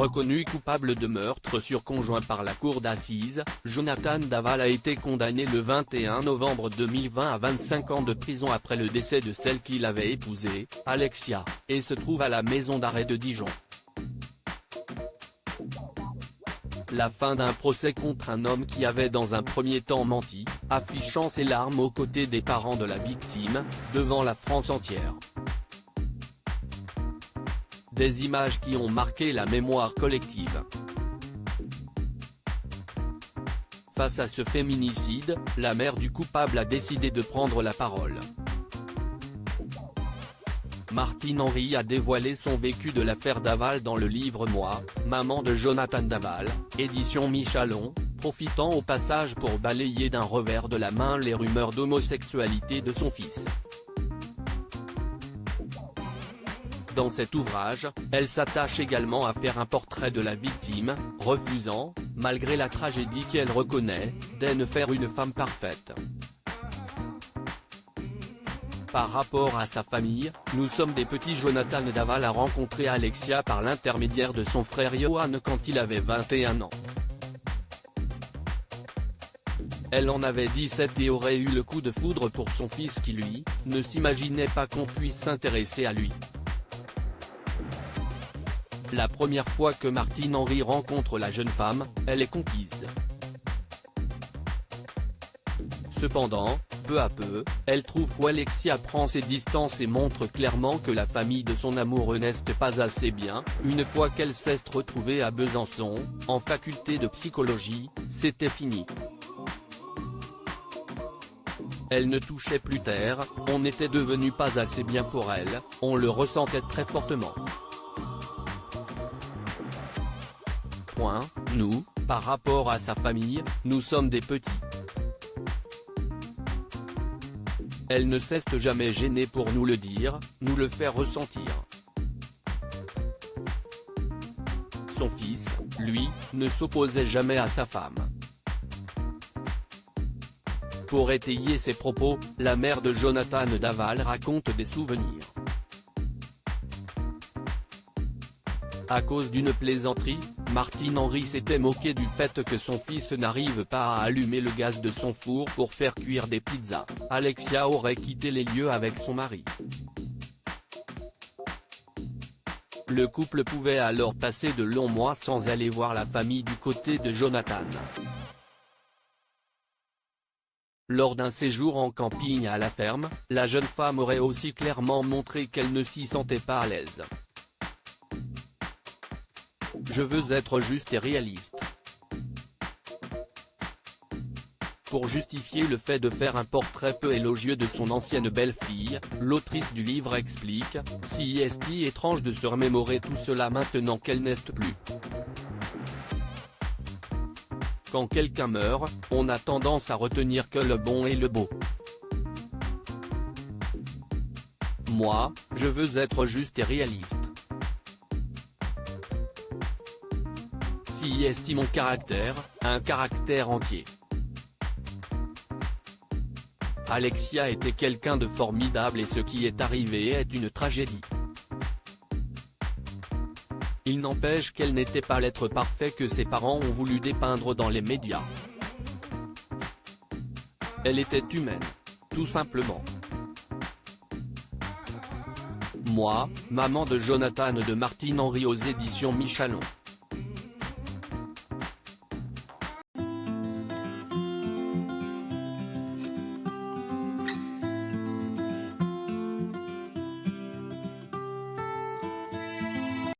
Reconnu coupable de meurtre sur conjoint par la cour d'assises, Jonathan Daval a été condamné le 21 novembre 2020 à 25 ans de prison après le décès de celle qu'il avait épousée, Alexia, et se trouve à la maison d'arrêt de Dijon. La fin d'un procès contre un homme qui avait dans un premier temps menti, affichant ses larmes aux côtés des parents de la victime, devant la France entière. Des images qui ont marqué la mémoire collective. Face à ce féminicide, la mère du coupable a décidé de prendre la parole. Martine Henry a dévoilé son vécu de l'affaire Daval dans le livre Moi, maman de Jonathan Daval, édition Michalon, profitant au passage pour balayer d'un revers de la main les rumeurs d'homosexualité de son fils. Dans cet ouvrage, elle s'attache également à faire un portrait de la victime, refusant, malgré la tragédie qu'elle reconnaît, d'en faire une femme parfaite. Par rapport à sa famille, nous sommes des petits. Jonathan Daval a rencontré Alexia par l'intermédiaire de son frère Johan quand il avait 21 ans. Elle en avait 17 et aurait eu le coup de foudre pour son fils qui lui, ne s'imaginait pas qu'on puisse s'intéresser à lui. La première fois que Martine Henry rencontre la jeune femme, elle est conquise. Cependant, peu à peu, elle trouve qu'Alexia prend ses distances et montre clairement que la famille de son amoureux n'est pas assez bien. Une fois qu'elle s'est retrouvée à Besançon, en faculté de psychologie, c'était fini. Elle ne touchait plus terre, on n'était devenu pas assez bien pour elle, on le ressentait très fortement. Nous, par rapport à sa famille, nous sommes des petits. Elle ne s'est jamais gênée pour nous le dire, nous le faire ressentir. Son fils, lui, ne s'opposait jamais à sa femme. Pour étayer ses propos, la mère de Jonathan Daval raconte des souvenirs. À cause d'une plaisanterie, Martine Henry s'était moquée du fait que son fils n'arrive pas à allumer le gaz de son four pour faire cuire des pizzas. Alexia aurait quitté les lieux avec son mari. Le couple pouvait alors passer de longs mois sans aller voir la famille du côté de Jonathan. Lors d'un séjour en camping à la ferme, la jeune femme aurait aussi clairement montré qu'elle ne s'y sentait pas à l'aise. Je veux être juste et réaliste. Pour justifier le fait de faire un portrait peu élogieux de son ancienne belle-fille, l'autrice du livre explique, si est étrange de se remémorer tout cela maintenant qu'elle n'est plus. Quand quelqu'un meurt, on a tendance à retenir que le bon et le beau. Moi, je veux être juste et réaliste. Si est mon caractère, un caractère entier. Alexia était quelqu'un de formidable et ce qui est arrivé est une tragédie. Il n'empêche qu'elle n'était pas l'être parfait que ses parents ont voulu dépeindre dans les médias. Elle était humaine. Tout simplement. Moi, maman de Jonathan de Martine Henry aux éditions Michalon.